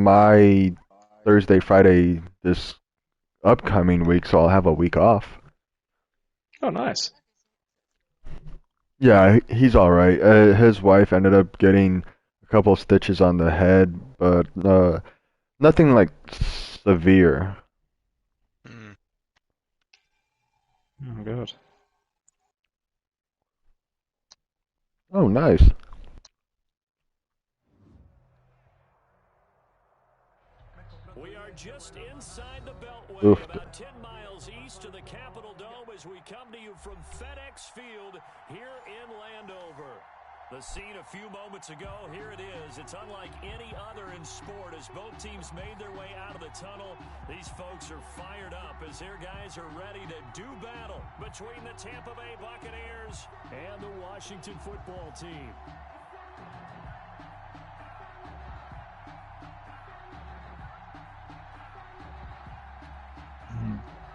my Thursday, Friday this upcoming week, so I'll have a week off. Oh, nice. Yeah, he's all right. His wife ended up getting a couple stitches on the head, but nothing like severe. Mm. Oh, God. Oh, nice. We are just inside the Oof. Beltway, about 10 miles east of the Capitol Dome as we come to you from FedEx Field here in Landover. The scene a few moments ago, here it is. It's unlike any other in sport as both teams made their way out of the tunnel. These folks are fired up as their guys are ready to do battle between the Tampa Bay Buccaneers and the Washington football team.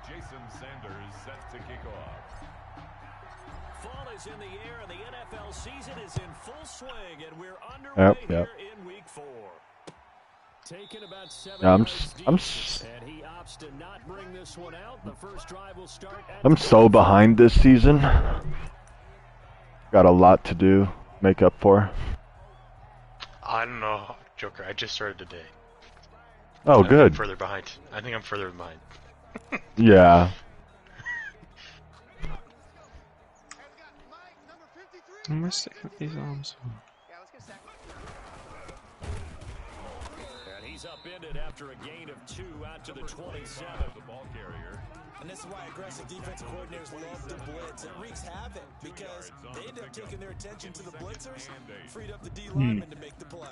Jason Sanders set to kick off. Fall is in the air and the NFL season is in full swing, and we're underway Yep. here in week 4. Taken about 7 Yeah, yards deep, and he opts to not bring this one out. The first drive will start at I'm so behind this season. Got a lot to do, make up for. I don't know, Joker. I just started today. Oh, I think I'm good. further behind. I think I'm further behind. Yeah. Am I sticking with these arms? And he's upended after a gain of 2 out to the 27. The ball carrier. And this is why aggressive defensive coordinators love to blitz. It wreaks havoc because they end up taking their attention to the blitzers, freed up the D lineman to make the play.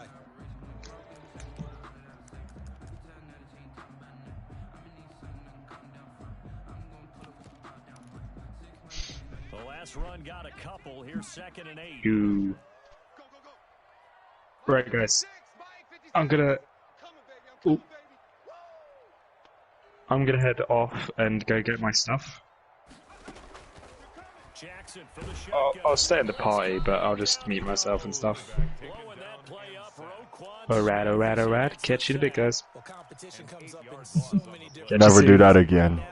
The last run got a couple. Here's 2nd and 8. You. Right, guys. I'm gonna head off and go get my stuff. Jackson for the I'll stay at the party, but I'll just mute myself and stuff. blowing that play up. Roquan Alright. Catch you in a bit, guys. Well, competition comes up in so many different Catch you Never soon. do that again. now.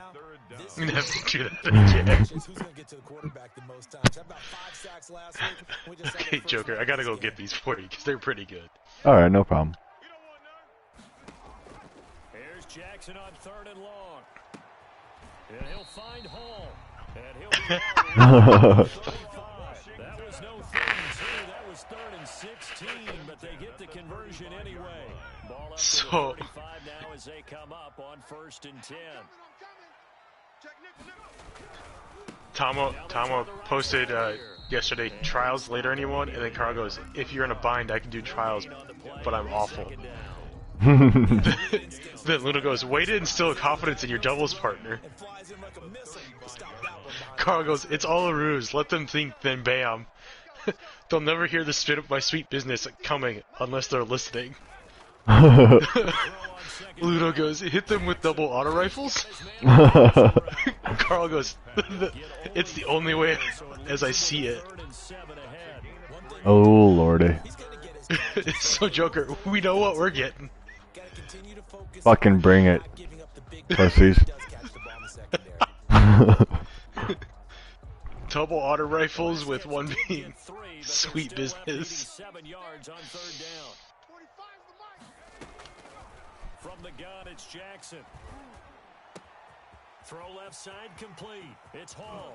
This I'm gonna have to do that again. is who's going to get to the quarterback the most times. Had about 5 sacks last week. We just saw the Okay, first Joker, one I gotta go this get these for you because they're pretty good. Alright, no problem. Here's Jackson on 3rd and long. And he'll find Hall. And he'll be out. 35. That was no 32. That was 3rd and 16. But they get the conversion anyway. Ball up to the So- 35 now as they come up on 1st and 10. Tomo posted yesterday, trials later anyone, and then Carl goes, if you're in a bind, I can do trials, but I'm awful. Then Luna goes, way to instill confidence in your doubles partner. and flies in like a missile. Stop that one behind. Carl goes, it's all a ruse, let them think, then bam. They'll never hear the straight up my sweet business coming unless they're listening. Ludo goes, hit them with double auto rifles? Carl goes, it's the only way as I see it. 3rd and 7 ahead. Oh, lordy. He's going to get his So Joker, we know what we're getting. got to continue to focus Fucking on bring it, not giving up the big pussies. He does catch the ball in the secondary. Double auto rifles with one Gain being of 3, but sweet they're still business. 7 yards on 3rd down. From the gun, it's Jackson. Throw left side complete. It's Hall.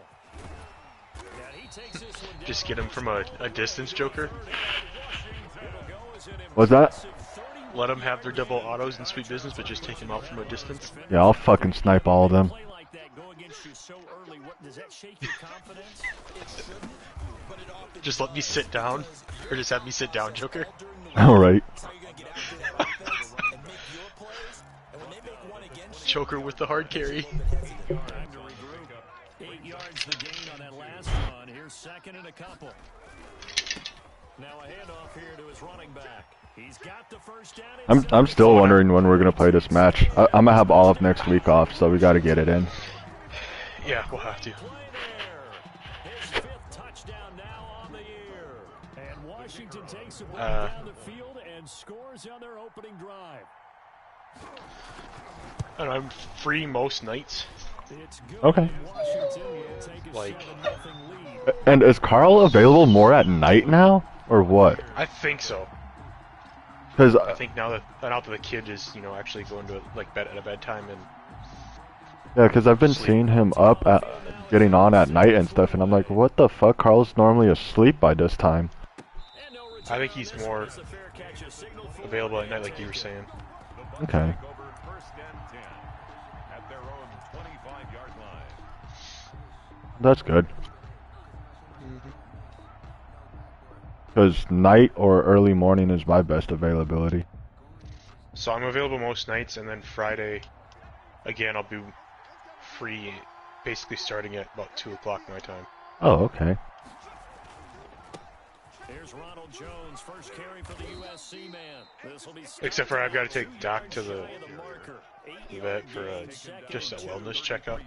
And he takes this one down. Just get him from a distance, Joker. It'll go as an What's that? impressive 31 Let them have their double autos and sweet business, but just take him out from a distance. Yeah, I'll fucking snipe all of them. play like that go against you so early. What does that shake your confidence? Just let me sit down, or just have me sit down, Joker. Alright. So you're going to get out there on offense and make your plays. And when they make one against you, Joker with the hard carry. Time to regroup. 8 yards the gain on that last run. Here's 2nd and a couple. Now a handoff here to his running back. He's got the first down. I'm still wondering when we're gonna play this match. I'm gonna have all of next week off, so we gotta get it in. Yeah, we'll have to. Play there. His 5th touchdown now on the year. And Washington takes it right down the field and scores on their opening drive. And I'm free most nights. Okay. Like, And is Carl available more at night now, or what? I think so. Because I think now that the kid is, you know, actually going to like bed at a bedtime and yeah, because I've been sleep. seeing him up at getting on at night and stuff, and I'm like, what the fuck? Carl's normally asleep by this time. I think he's more available at night, like you were saying. Okay. That's good. Because night or early morning is my best availability. So I'm available most nights, and then Friday, again, I'll be free, basically starting at about 2 o'clock my time. Oh, okay. Here's Ronald Jones, first carry for the USC man. This will be Except for I've got to take Doc to the vet for just a wellness checkup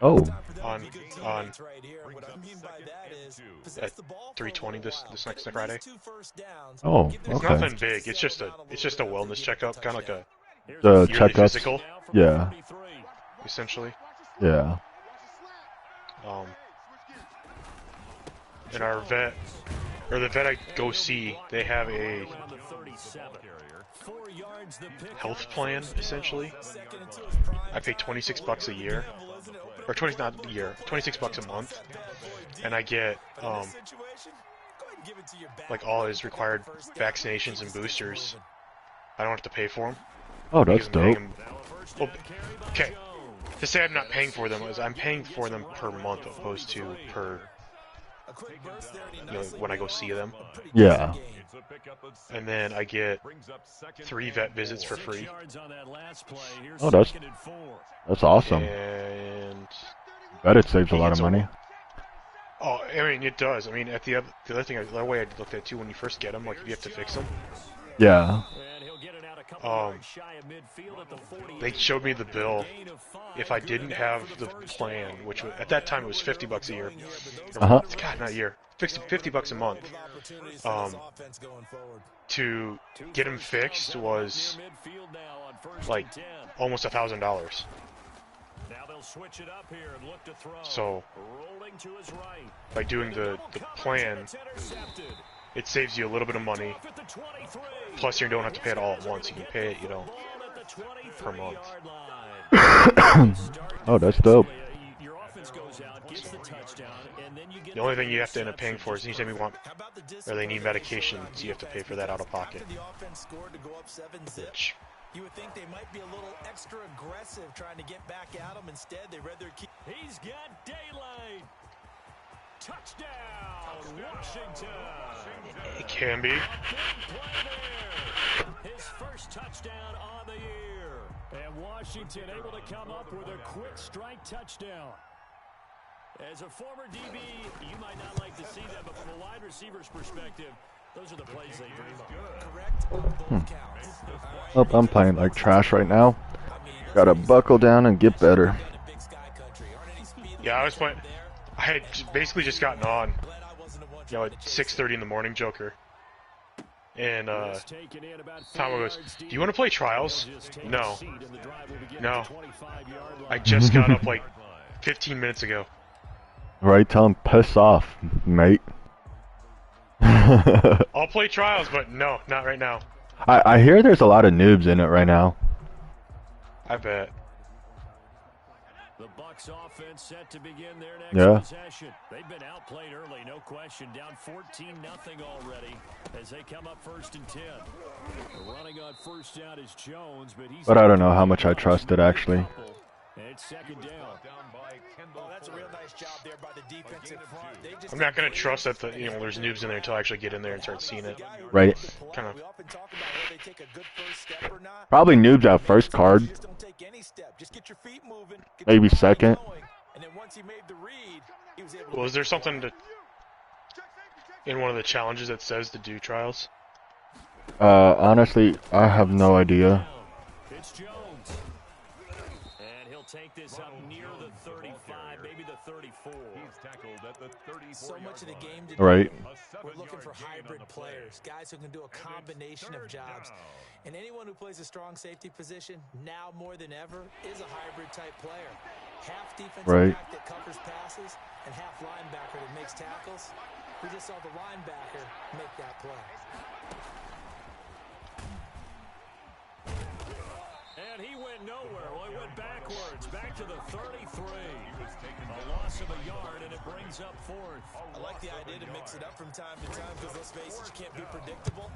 Oh, on at 3:20 this next Friday. oh, It's okay. nothing big. It's just a wellness checkup, kind of like a The yearly checkups. physical, Yeah, essentially. yeah. And our vet, or the vet I go see, they have a health plan, essentially. I pay $26 a year, or 20 not a year, $26 a month, and I get like all his required vaccinations and boosters. I don't have to pay for them. Oh, that's dope. Well, okay, to say I'm not paying for them is I'm paying for them per month opposed to per, you know, when I go see them. Yeah. And then I get 3 vet visits for free. Oh, that's awesome. And Bet it saves a lot of money. oh, I mean, it does. I mean, at the other thing, the other way I looked at it too, when you first get them, like if you have to fix them, Yeah. they showed me the bill. If I didn't have the plan, which was, at that time it was $50 a year. Uh-huh. God, not a year. $50 a month. To get them fixed was like almost $1,000. So by doing the plan, it saves you a little bit of money. Plus, you don't have to pay it all at once. You can pay it, you know, per month. Oh, that's dope. The only thing you have to end up paying for is anytime you want, or they need medications, you have to pay for that out of pocket. Which, you would think they might be a little extra aggressive trying to get back at him. Instead, they read their key. He's got daylight. Touchdown, Washington. it can be. His first touchdown on the year. And Washington able to come up with a quick strike touchdown. As a former DB, you might not like to see that, but from a wide receiver's perspective, those are the plays they dream of. Correct on both counts. Oh, I'm playing like trash right now. Gotta buckle down and get better. Yeah, I was playing. I had basically just gotten on, you know, at 6:30 in the morning, Joker. And Tom goes, "Do you want to play trials?" No. No. I just got up like 15 minutes ago. Right? Tell him piss off, mate. I'll play trials, but no, not right now. I hear there's a lot of noobs in it right now. I bet. The Bucs offense set to begin their next possession. They've been outplayed early, no question. Down 14-0 already as they come up 1st and 10. Running on first down is Jones, but I don't know how much I trust it actually. And it's 2nd down. Oh, that's a real nice job there by the defensive front. I'm not gonna trust that there's noobs in there until I actually get in there and start seeing it. Right. Kind of. Probably noobs at first card. Maybe second. Well, is there something in one of the challenges that says to do trials? Honestly, I have no idea. It's Jones. And he'll they'll take this up near the 35, maybe the 34. He's tackled at the 34. So much of the game today, Right. we're looking for hybrid players, guys who can do a combination of jobs. And anyone who plays a strong safety position, now more than ever, is a hybrid type player. Half defensive Right. back that covers passes, and half linebacker that makes tackles. We just saw the linebacker make that play. And he went nowhere. Well, he went backwards, back to the 33. A loss of a yard, and it brings up fourth. I like the idea to mix it up from time to time because, let's face it, you can't be predictable.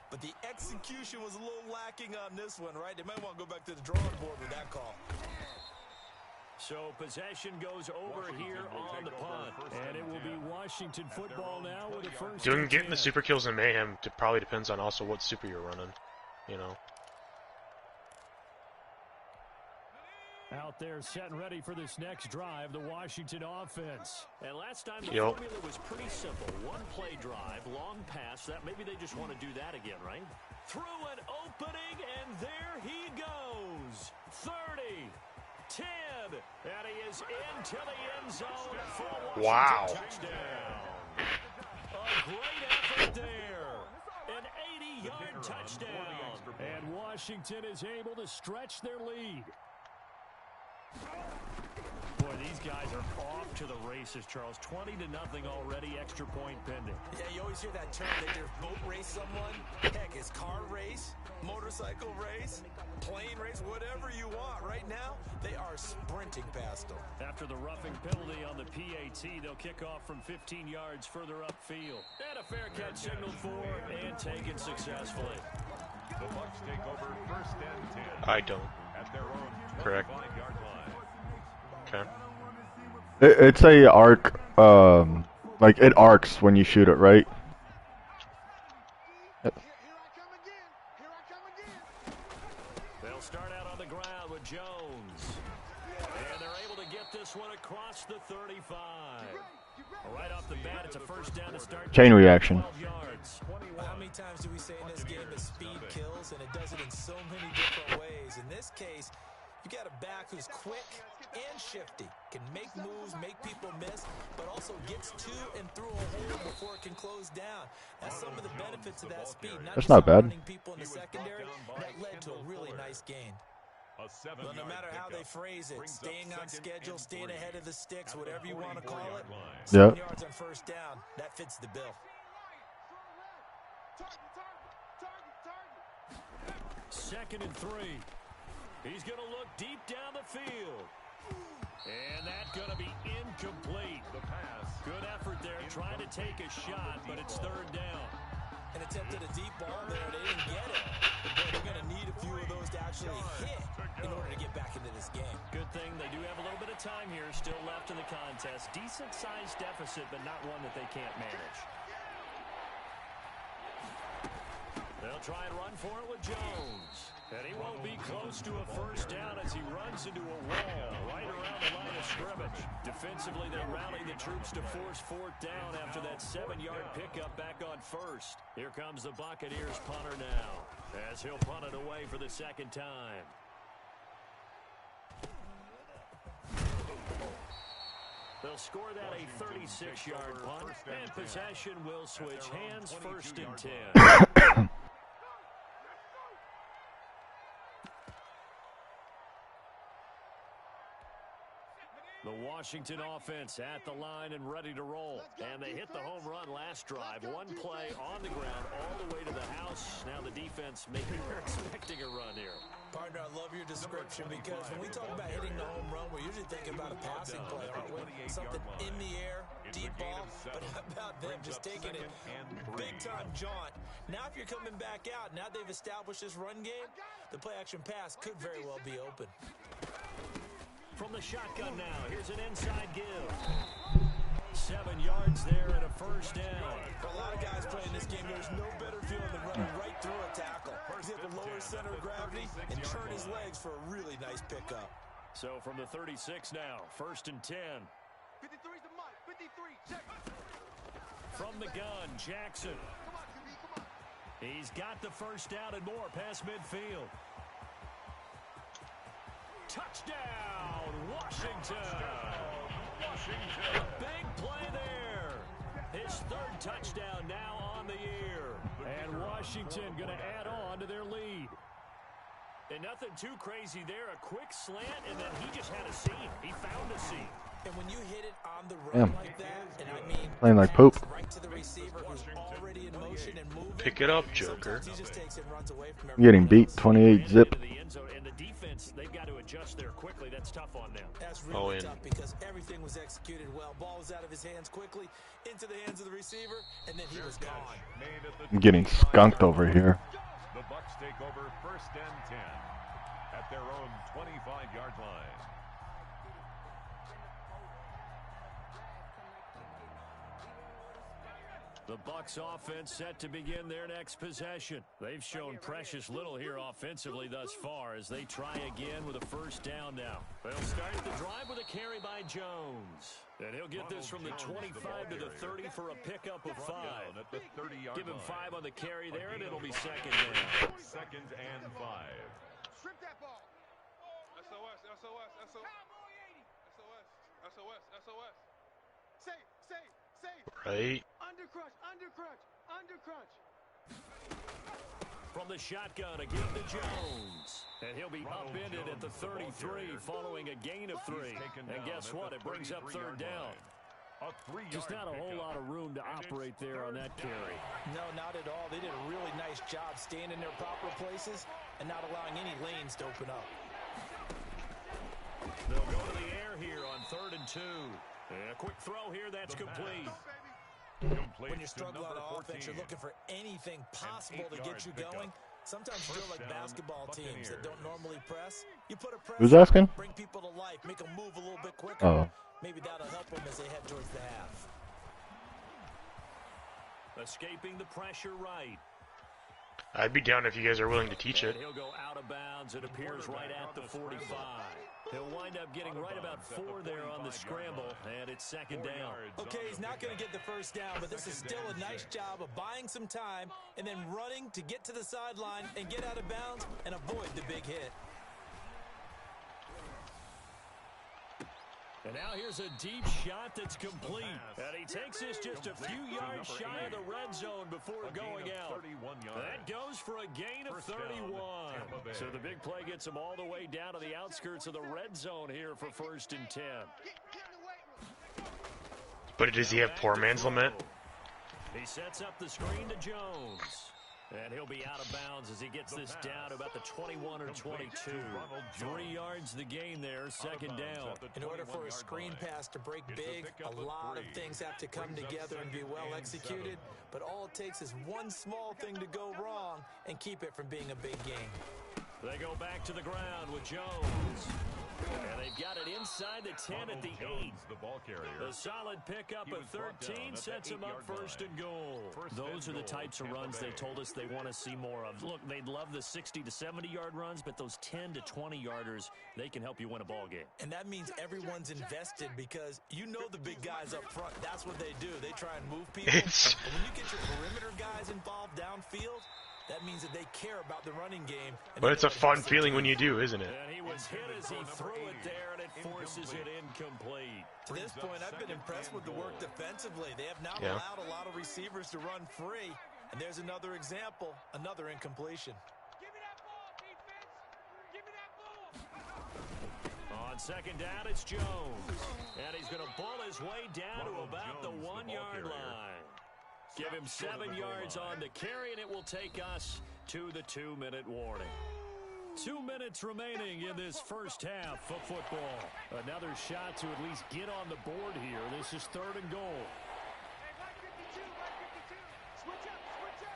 But the execution was a little lacking on this one, right? They might want to go back to the drawing board with that call. So possession goes over here on the punt. And it will be Washington football now with a first. Getting the super kills in Mayhem probably depends on also what super you're running, you know. Out there set and ready for this next drive, the Washington offense. And last time the Yep. formula was pretty simple. One play drive, long pass. That maybe they just want to do that again, right? Through an opening, and there he goes. 30, 10, and he is into the end zone for a Washington Wow. touchdown. A great effort there. An 80-yard touchdown. And Washington is able to stretch their lead. Boy, these guys are off to the races, Charles. 20-0 already, extra point pending. Yeah, you always hear that term, they just boat race someone. Heck, it's car race, motorcycle race, plane race, whatever you want. Right now, they are sprinting past them. After the roughing penalty on the PAT, they'll kick off from 15 yards further upfield. And a fair catch signaled for and taken successfully. The Bucs take over first and 10. I don't. At their own Correct. 25-yard line. Okay. It's a arc. Like it arcs when you shoot it, right? They'll start out on the ground with Jones. And they're able to get this one across the 35. Right off the bat, it's a first down to start. Chain reaction. 12 yards. How many times do we say in this game that speed kills, and it does it in so many different ways? In this case, you got a back who's quick and shifty, can make moves, make people miss, but also gets to and through a hole before it can close down. That's some of the benefits of that speed. That's not bad. Running people in the secondary, that led to a really nice gain. Well, no matter how they phrase it, staying on schedule, staying ahead of the sticks, whatever you want to call it, 7 yards on first down, that fits the bill. Second and 3. He's going to look deep down the field. And that's going to be incomplete. The pass. Good effort there, trying to take a shot, but it's third down. And attempted a deep ball there. They didn't get it. But they're going to need a few of those to actually hit in order to get back into this game. Good thing they do have a little bit of time here still left in the contest. Decent-sized deficit, but not one that they can't manage. They'll try and run for it with Jones. And he won't be close to a first down as he runs into a wall right around the line of scrimmage. Defensively, they rally the troops to force fourth down after that 7-yard pickup back on first. Here comes the Buccaneers punter now as he'll punt it away for the second time. They'll score that a 36-yard punt, and possession will switch hands first and 10. The Washington offense at the line and ready to roll. And they hit the home run last drive. One play on the ground all the way to the house. Now the defense maybe they're expecting a run here. Partner, I love your description because when we talk about hitting the home run, we're usually thinking about a passing play, aren't we? Something in the air, deep ball. But how about them just taking it big-time jaunt? Now if you're coming back out, now they've established this run game, the play-action pass could very well be open. From the shotgun now, here's an inside give. 7 yards there and a first down. For a lot of guys playing this game, there's no better feeling than running right through a tackle. He's at the lower center of gravity and turn his legs for a really nice pickup. So from the 36 now, first and 10. 53's the mark. 53, check. From the gun, Jackson. He's got the first down and more past midfield. Touchdown, Washington. A big play there. His third touchdown now on the year. And Washington going to add on to their lead. And nothing too crazy there. A quick slant, and then he just had a seam. He found a seam. And when you hit it on the run like that, and I mean, Playing like poop. right to the receiver who's already in motion and moving. Pick it up, Joker. Sometimes he just takes it and runs away from I'm getting beat everybody 28 zip. Into the end zone, and the defense, they've got to adjust there quickly. That's tough on them. That's really tough because everything was executed well. Ball was out of his hands quickly, into the hands of the receiver, and then he was gone. I'm getting skunked over here. The Bucks take over 1st and 10 at their own 25-yard line. The Bucks offense set to begin their next possession. They've shown precious little here offensively thus far as they try again with a first down now. They'll start the drive with a carry by Jones. And he'll get this from the 25 to the 30 for a pickup of 5. Give him 5 on the carry there, and it'll be second down. 2nd and 5. Strip that ball. SOS, SOS, SOS. SOS, SOS, SOS. Say. Right. Undercrunch, undercrunch, undercrunch. From the shotgun, again to Jones. And he'll be upended at the 33 following a gain of 3. And guess what? It brings up third down. Just not a whole lot of room to operate there on that carry. No, not at all. They did a really nice job staying in their proper places and not allowing any lanes to open up. They'll go to the air here on 3rd and 2. And a quick throw here, that's complete. When you're struggling on offense, you're looking for anything possible to get you going. Sometimes you feel like basketball teams that don't normally press. You put a press, Who's asking? bring people to life, make them move a little bit quicker. Oh. Maybe that'll help them as they head towards the half. Escaping the pressure right. I'd be down if you guys are willing to teach it. And he'll go out of bounds. It appears right at the 45. He'll wind up getting right about 4 there on the scramble, and it's second down. Okay, he's not going to get the first down, but this is still a nice job of buying some time and then running to get to the sideline and get out of bounds and avoid the big hit. And now here's a deep shot that's complete. And he takes this just a few yards shy of the red zone before going out. That goes for a gain of 31. So the big play gets him all the way down to the outskirts of the red zone here for 1st and 10. But does he have poor man's lament? He sets up the screen to Jones. And he'll be out of bounds as he gets this down to about the 21 or 22. 3 yards the gain there, second down. In order for a screen pass to break big, a lot of things have to come together and be well executed. But all it takes is one small thing to go wrong and keep it from being a big game. They go back to the ground with Jones. And they've got it inside the 10 at the 8. A solid pickup of 13 sets them up 1st and goal. Those are the types of runs they told us they want to see more of. Look, they'd love the 60 to 70-yard runs, but those 10 to 20-yarders, they can help you win a ball game. And that means everyone's invested because you know the big guys up front. That's what they do. They try and move people. And when you get your perimeter guys involved downfield, that means that they care about the running game. But it's a fun feeling when you do, isn't it? And he was hit as he threw it there, and it forces it incomplete. To this point, I've been impressed with the work defensively. They have not allowed a lot of receivers to run free. And there's another example, another incompletion. Give me that ball, defense. Give me that ball. On second down, it's Jones. And he's going to ball his way down to about the 1-yard line. Give him 7 yards on the carry, and it will take us to the 2-minute warning. 2 minutes remaining in this first half of football. Another shot to at least get on the board here. This is 3rd and goal. Switch up, switch up.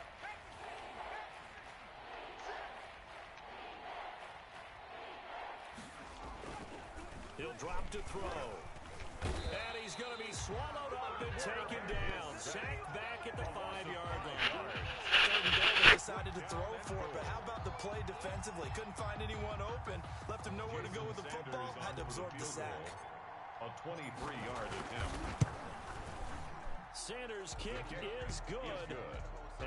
He'll drop to throw. And he's going to be swallowed up and taken down. Sacked back at the 5-yard line. 3rd and goal, they decided to throw for it, but how about the play defensively? Couldn't find anyone open, left him nowhere to go with the football, had to absorb the sack. A 23-yard attempt. Sanders' kick is good.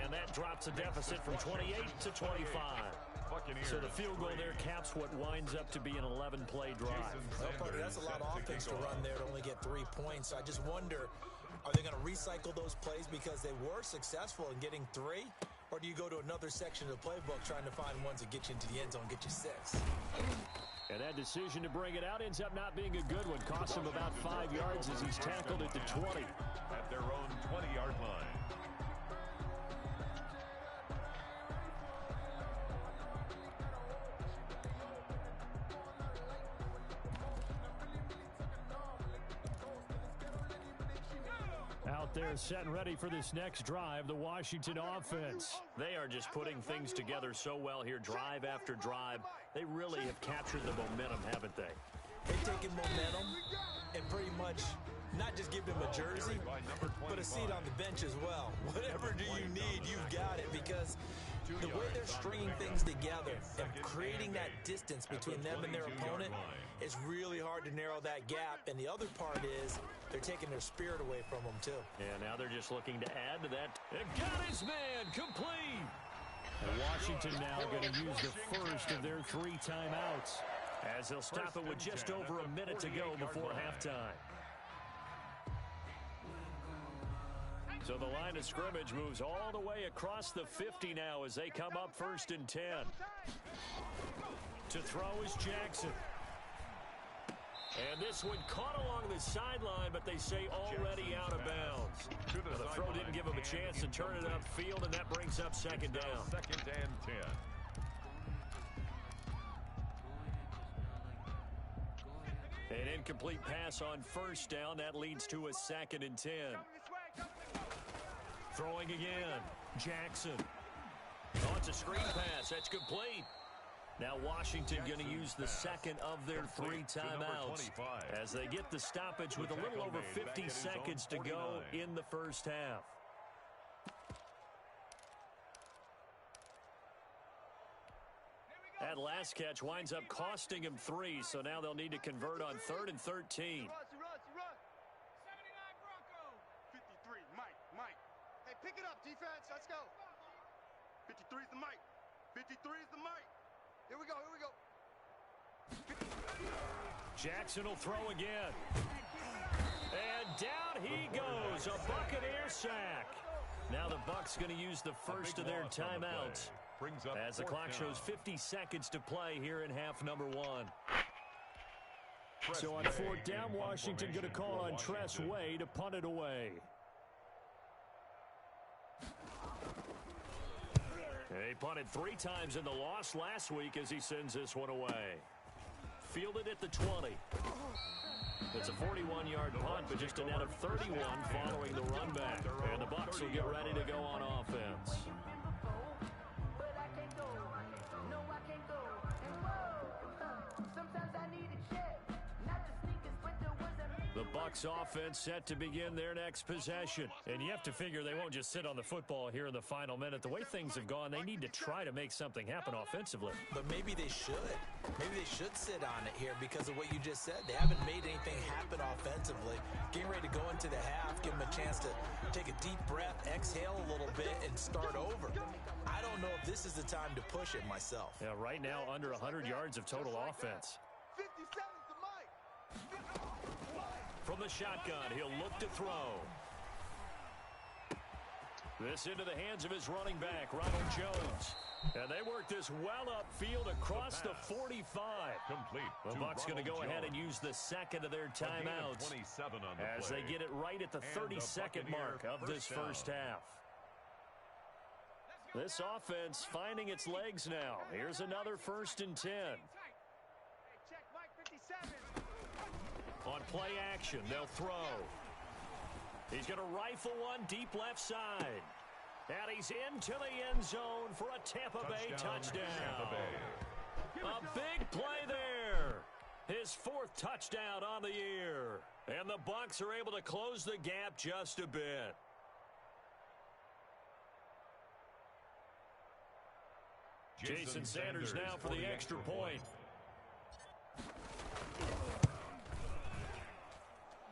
And that drops the deficit from 28 to 25. Buccaneers. So the field goal there caps what winds up to be an 11-play drive. Well, buddy, that's a lot of offense to run there to only get 3 points. I just wonder, are they going to recycle those plays because they were successful in getting 3? Or do you go to another section of the playbook trying to find ones that get you into the end zone, get you 6? And that decision to bring it out ends up not being a good one. Costs him about 5 yards as he's tackled at the 20. At their own 20-yard line. Out there set and ready for this next drive, the Washington offense. They are just putting things together so well here, drive after drive. They really have captured the momentum, haven't they? They've taken momentum and pretty much not just give him a jersey, but a seat on the bench as well. Whatever do you need, you've got it, because the way they're stringing things together and creating that distance between them and their opponent, it's really hard to narrow that gap. And the other part is they're taking their spirit away from them, too. And now they're just looking to add to that. It got his man complete. And Washington now going to use the first of their 3 timeouts, as they'll stop it with just over a minute to go before halftime. So the line of scrimmage moves all the way across the 50 now as they come up 1st and 10. To throw is Jackson. And this one caught along the sideline, but they say already out of bounds. Now the throw didn't give him a chance to turn it upfield, and that brings up 2nd down. 2nd and 10. An incomplete pass on 1st down. That leads to a 2nd and 10. Throwing again. Jackson. Oh, it's a screen pass. That's complete. Now Washington going to use the 2nd of their 3 timeouts as they get the stoppage with a little over 50 seconds to go in the first half. That last catch winds up costing him 3, so now they'll need to convert on 3rd and 13. 79 Bronco. 53, Mike. Hey, pick it up, defense. Let's go. 53 is the Mike. 53 is the Mike. Here we go. Jackson will throw again. And down he goes. A Buccaneer sack. Now the Bucs going to use the first of their timeouts as the clock shows 50 seconds to play here in half number 1. So on 4th down, Washington going to call on Tress Way to punt it away. He punted 3 times in the loss last week as he sends this one away. Fielded at the 20. It's a 41-yard punt, but just a net of 31 following the run back. And the Bucs will get ready to go on offense. The Bucs offense set to begin their next possession. And you have to figure they won't just sit on the football here in the final minute. The way things have gone, they need to try to make something happen offensively. But maybe they should. Maybe they should sit on it here because of what you just said. They haven't made anything happen offensively. Getting ready to go into the half, give them a chance to take a deep breath, exhale a little bit, and start over. I don't know if this is the time to push it myself. Yeah, right now under 100 yards of total offense. 57 is the Mike. From the shotgun, he'll look to throw. This into the hands of his running back, Ronald Jones. And they work this well upfield across the 45. Complete. The Bucs going to go ahead and use the 2nd of their timeouts as they get it right at the 32nd mark of this first half. This offense finding its legs now. Here's another 1st and 10. Check Mike 57. On play action, they'll throw. He's going to rifle one deep left side. And he's into the end zone for a Tampa Bay touchdown. A big play there. His 4th touchdown on the year. And the Bucs are able to close the gap just a bit. Jason Sanders now for the extra point.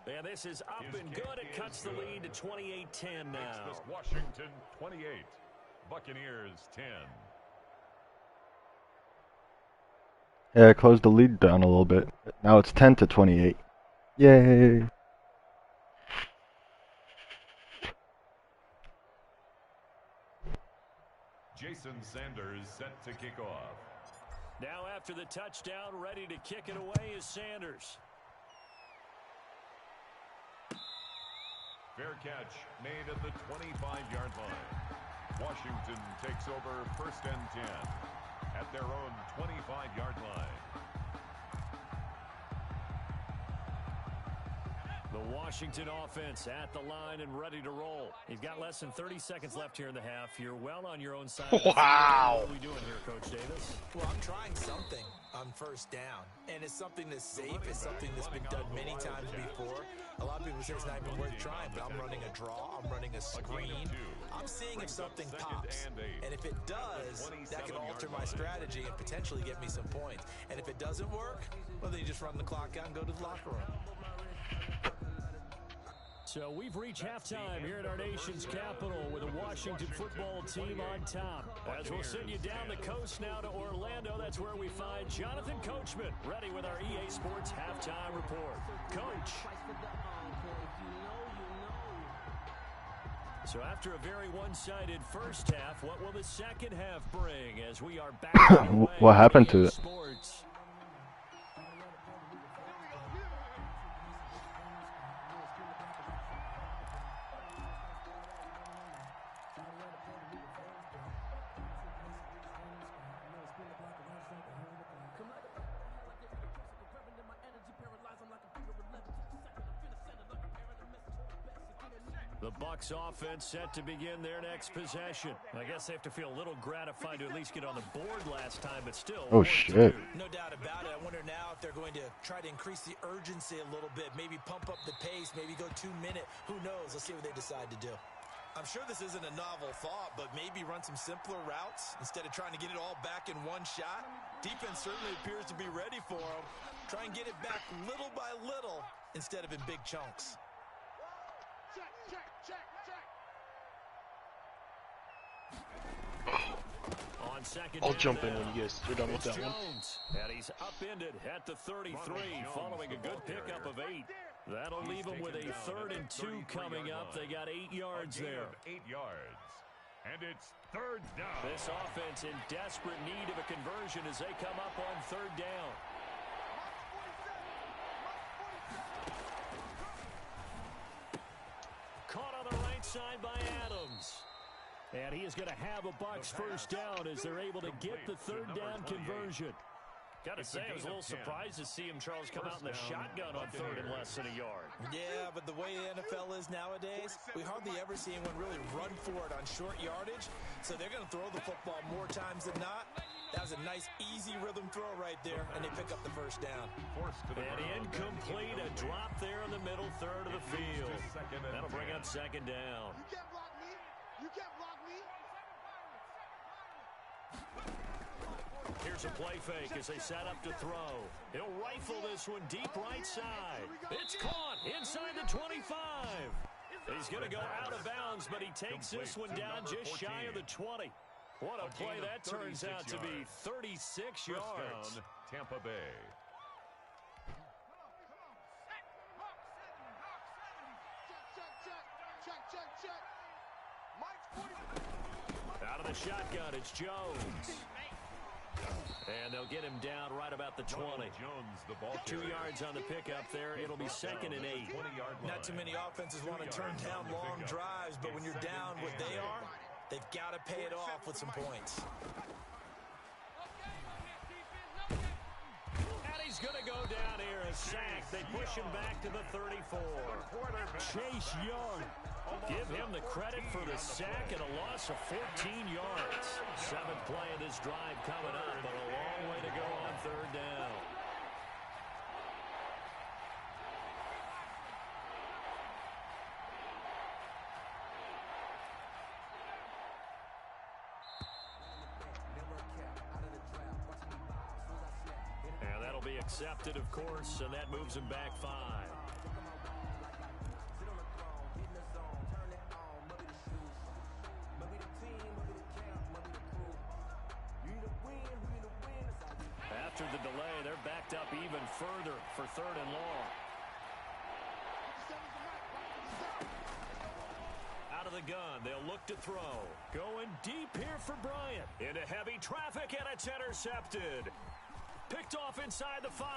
And this is up and good. It cuts the lead to 28-10 now. Washington 28, Buccaneers 10. Yeah, I closed the lead down a little bit. Now it's 10-28. Yay! Jason Sanders set to kick off. Now after the touchdown, ready to kick it away is Sanders. Fair catch made at the 25-yard line. Washington takes over 1st and 10 at their own 25-yard line. The Washington offense at the line and ready to roll. You've got less than 30 seconds left here in the half. You're well on your own side. Wow. What are we doing here, Coach Davis? Well, I'm trying something on 1st down, and it's something that's safe. It's something that's been done many times before. A lot of people say it's not even worth trying, but I'm running a draw. I'm running a screen. I'm seeing if something pops, and if it does, that can alter my strategy and potentially get me some points. And if it doesn't work, well, then you just run the clock out and go to the locker room. So we've reached halftime here at our nation's capital with the Washington football team on top. As we'll send you down the coast now to Orlando, that's where we find Jonathan Coachman ready with our EA Sports halftime report. Coach. So after a very one-sided first half, what will the second half bring as we are back? What happened to it? Sports. The Bucs offense set to begin their next possession. I guess they have to feel a little gratified to at least get on the board last time, but still. Oh, shit. No doubt about it. I wonder now if they're going to try to increase the urgency a little bit, maybe pump up the pace, maybe go 2 minute. Who knows? Let's see what they decide to do. I'm sure this isn't a novel thought, but maybe run some simpler routes instead of trying to get it all back in one shot. Defense certainly appears to be ready for them. Try and get it back little by little instead of in big chunks. On second I'll down jump in now, when you guys are done with it's that one. Jones, and he's upended at the 33 following a good pickup of 8. That'll leave them with a 3rd and 2 coming up. They got 8 yards there. 8 yards. And it's 3rd down. This offense in desperate need of a conversion as they come up on 3rd down. Caught on the right side by Adams. And he is going to have a Bucs first down as they're able to get the 3rd down conversion. Got to say, I was a little surprised to see him, Charles, come out in the shotgun on 3rd and less than a yard. Yeah, but the way the NFL is nowadays, we hardly ever see anyone really run for it on short yardage. So they're going to throw the football more times than not. That was a nice, easy rhythm throw right there, and they pick up the first down. And incomplete, a drop there in the middle third of the field. That'll bring up 2nd down. You can't block me. You can't block me. Here's a play fake as they set up to throw. He'll rifle this one deep right side. It's caught inside the 25. He's going to go out of bounds, but he takes this one down just shy of the 20. What a play that turns out to be. 36 yards. Tampa Bay. Check. Mike's Out of the shotgun, it's Jones. And they'll get him down right about the 20. 2 yards on the pickup there. It'll be 2nd and 8. Not too many offenses want to turn down long drives, but when you're down what they are, they've got to pay it off with some points. And he's going to go down here, a sack. They push him back to the 34. Chase Young. Give him the credit for the sack and a loss of 14 yards. 7th play of this drive coming up, but a long way to go on 3rd down. And that'll be accepted, of course, and that moves him back 5. After the delay, backed up even further for 3rd and long. Out of the gun, they'll look to throw. Going deep here for Bryant. Into heavy traffic, and it's intercepted. Picked off inside the 5.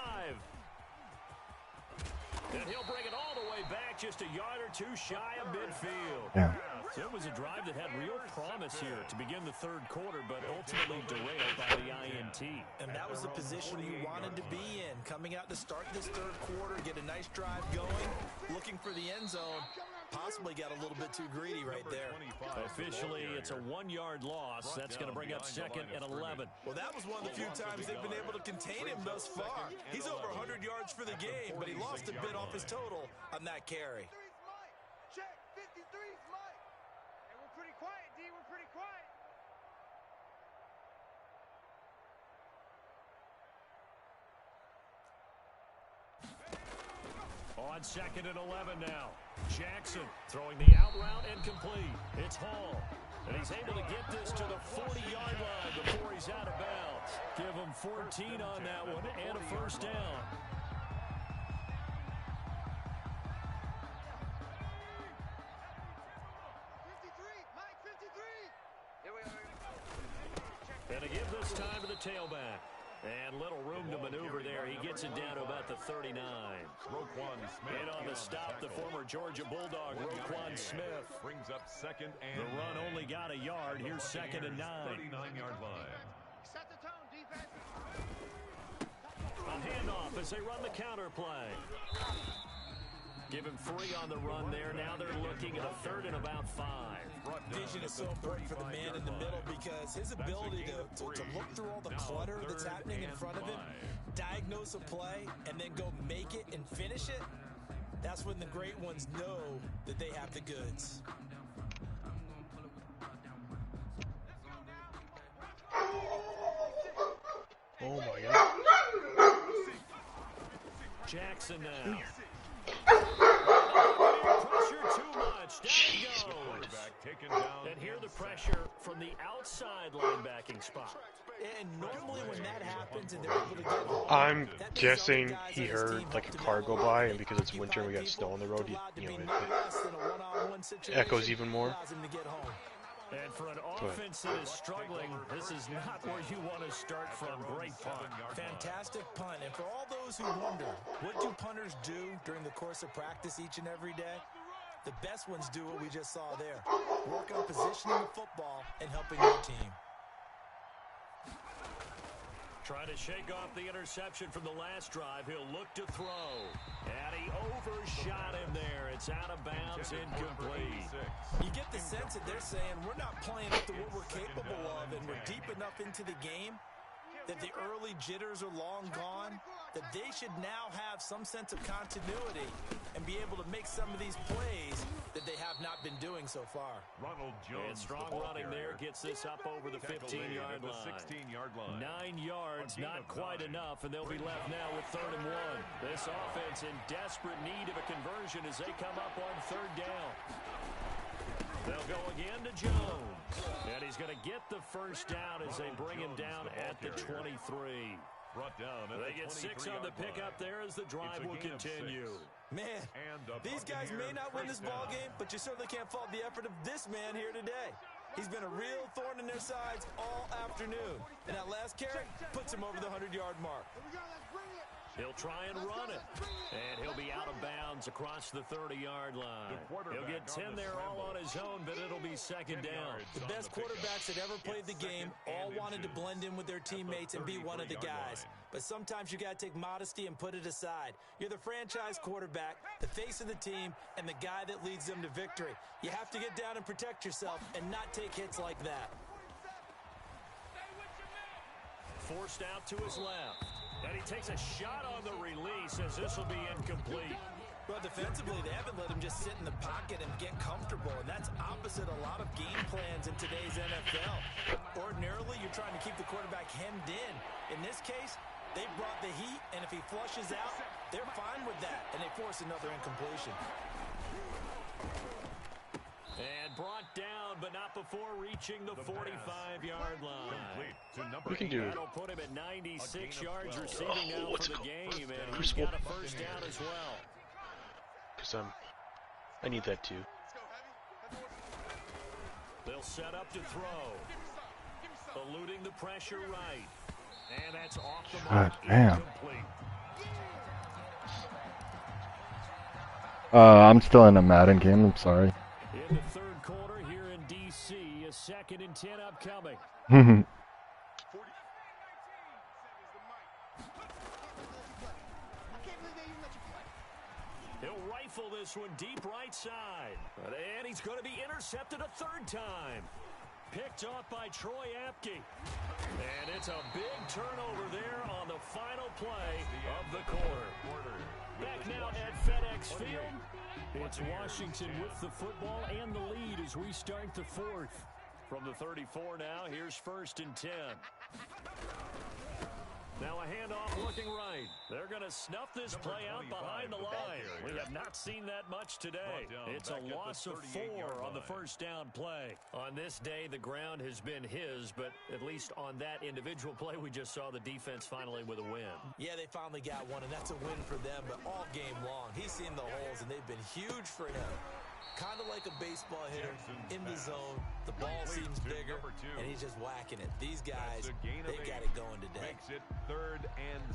And he'll bring it all the way back, just a yard or two shy of midfield. Yeah. So it was a drive that had real promise here to begin the 3rd quarter, but ultimately derailed by the INT. And that was the position you wanted to be in. Coming out to start this 3rd quarter, get a nice drive going, looking for the end zone. Possibly got a little bit too greedy right there. Officially, it's a 1-yard loss. That's going to bring up 2nd and 11. Well, that was one of the few times they've been able to contain him thus far. He's over 100 yards for the game, but he lost a bit off his total on that carry. Check, 53's Mike. Hey, we're pretty quiet, D. We're pretty quiet. On 2nd and 11 now. Jackson throwing the out route and complete. It's Hall. And he's able to get this to the 40-yard line before he's out of bounds. Give him 14 on that one and a 1st down. And to give this time to the tailback. And little room to maneuver there. He gets it down to about the 39. And on the stop, the former Georgia Bulldog, Roquan Smith. Brings up 2nd and The run only got a yard. Here's 2nd and 9. 39-yard line. Set the tone, defense. A handoff as they run the counter play. Give him 3 on the run there. Now they're looking at a 3rd and about 5. Vision is so important for the man in the middle because his ability to look through all the clutter that's happening in front of him, diagnose a play, and then go make it and finish it, that's when the great ones know that they have the goods. Oh my God. Jackson now. Pressure too much. Down goes. And here the pressure from the outside linebacking spot. And normally when that happens and they're able to get home, I'm guessing he heard like a car go by, and because it's winter and we got snow on the road, it echoes even more. And for an offense that is struggling, this is not where you want to start from. Great punt. Fantastic punt. And for all those who wonder, what do punters do during the course of practice each and every day? The best ones do what we just saw there. Work on positioning the football and helping your team. Trying to shake off the interception from the last drive. He'll look to throw. And he overshot him there. It's out of bounds, incomplete. You get the sense that they're saying we're not playing up to what we're capable of, and we're deep enough into the game that the early jitters are long gone, that they should now have some sense of continuity and be able to make some of these plays that they have not been doing so far. Ronald Jones, and strong running there, gets this up over the 15-yard line. 9 yards, not quite enough, and they'll be left now with 3rd and 1. This offense in desperate need of a conversion as they come up on 3rd down. They'll go again to Jones. And he's going to get the 1st down as they bring him down at the 23. They get 6 on the pickup there as the drive will continue. Man, these guys may not win this ball game, but you certainly can't fault the effort of this man here today. He's been a real thorn in their sides all afternoon. And that last carry puts him over the 100-yard mark. He'll try and run it. And he'll be out of bounds across the 30-yard line. He'll get 10 there all on his own, but it'll be 2nd down. The best quarterbacks that ever played the game all wanted to blend in with their teammates and be one of the guys. But sometimes you got to take modesty and put it aside. You're the franchise quarterback, the face of the team, and the guy that leads them to victory. You have to get down and protect yourself and not take hits like that. Forced out to his left. And he takes a shot on the release as this will be incomplete. Well, defensively, they haven't let him just sit in the pocket and get comfortable, and that's opposite a lot of game plans in today's NFL. Ordinarily, you're trying to keep the quarterback hemmed in. In this case, they brought the heat, and if he flushes out, they're fine with that, and they force another incompletion. And brought down but not before reaching the 45-yard line. We can do it. That'll put him at 96 yards receiving now for the game, and he's got a first down as well. Because I need that too. They'll set up to throw. Eluding the pressure right. And that's off the mark. God damn. Incomplete. I'm still in a Madden game, I'm sorry. In the third quarter here in D.C., a 2nd and 10 upcoming. He'll rifle this one deep right side. And he's going to be intercepted a third time. Picked off by Troy Apke. And it's a big turnover there on the final play of the quarter. Back now at FedEx Field. It's Washington with the football and the lead as we start the fourth. From the 34 now, here's 1st and 10. Now a handoff looking right. They're going to snuff this play out behind the line. We have not seen that much today. It's a loss of 4 on the first down play. On this day, the ground has been his, but at least on that individual play, we just saw the defense finally with a win. Yeah, they finally got one, and that's a win for them, but all game long, he's seen the holes, and they've been huge for him. Kind of like a baseball hitter in the zone. The ball seems bigger, and he's just whacking it. These guys, they got it going today.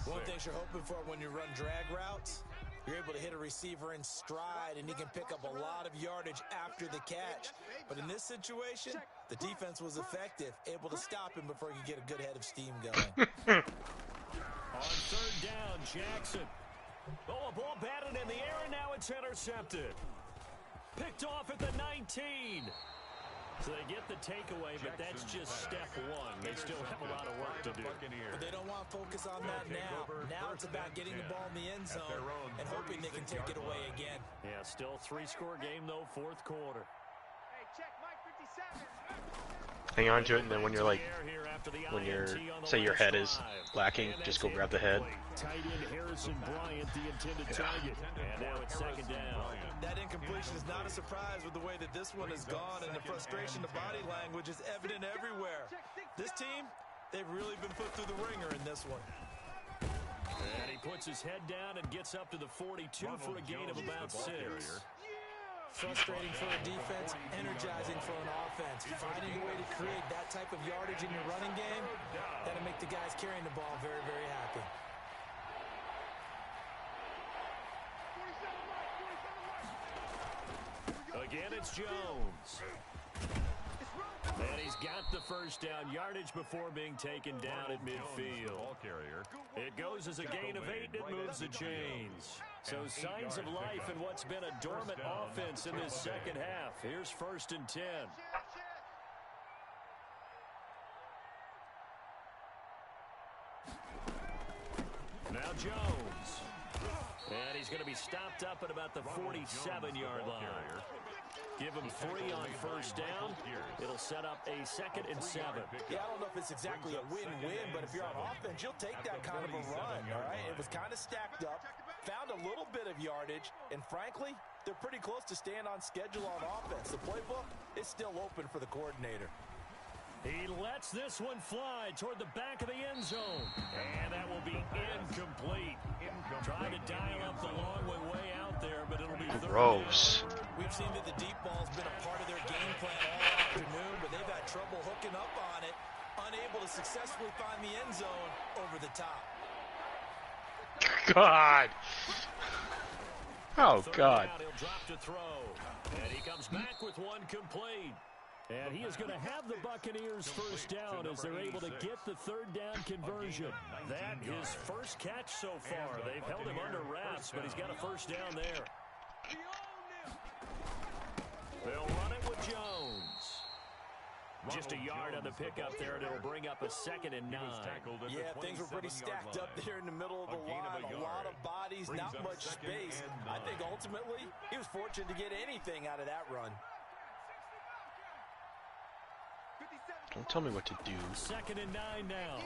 One thing you're hoping for when you run drag routes, you're able to hit a receiver in stride, and he can pick up a lot of yardage after the catch. But in this situation, the defense was effective, able to stop him before he could get a good head of steam going. On third down, Jackson. Oh, a ball batted in the air, and now it's intercepted. Picked off at the 19. So they get the takeaway, but that's just step one. They still have a lot of work to do. But they don't want to focus on that now. Now it's about getting the ball in the end zone and hoping they can take it away again. Yeah, still 3-score game, though, fourth quarter. Hang on to it, and then when you're like, say your head is lacking, just go grab the head. Tight end Harrison Bryant, the intended target. And now it's 2nd down. That incompletion is not a surprise with the way that this one has gone, and the frustration, the body language is evident everywhere. This team, they've really been put through the ringer in this one. And he puts his head down and gets up to the 42 for a gain of about 6. Frustrating for a defense, energizing for an offense. Finding a way to create that type of yardage in your running game, that'll make the guys carrying the ball very, very happy. Again, it's Jones. And he's got the first down yardage before being taken down at midfield. It goes as a gain of 8, it moves the chains. So signs of life in what's been a dormant offense in this second half. Here's 1st and 10. Now Jones. And he's going to be stopped up at about the 47-yard line. Give him 3 on first down. It'll set up a 2nd and 7. Yeah, I don't know if it's exactly a win-win, but if you're on offense, you'll take that kind of a run, all right? It was kind of stacked up, found a little bit of yardage, and frankly, they're pretty close to staying on schedule on offense. The playbook is still open for the coordinator. He lets this one fly toward the back of the end zone. And that will be incomplete. Trying to dial up the long way out there, but it'll be gross. We've seen that the deep ball's been a part of their game plan all afternoon, but they've had trouble hooking up on it, unable to successfully find the end zone over the top. God. Oh, God. He'll drop to throw. And he comes back with one complete. And he is going to have the Buccaneers first down as they're able to get the third down conversion. That is first catch so far. They've held him under wraps, but he's got a first down there. They'll run it with Jones. Just a yard on the pickup there, and it'll bring up a 2nd and 9. Yeah, things were pretty stacked up there in the middle of the line. A lot of bodies, not much space. I think ultimately he was fortunate to get anything out of that run. Don't tell me what to do. 2nd and 9 now.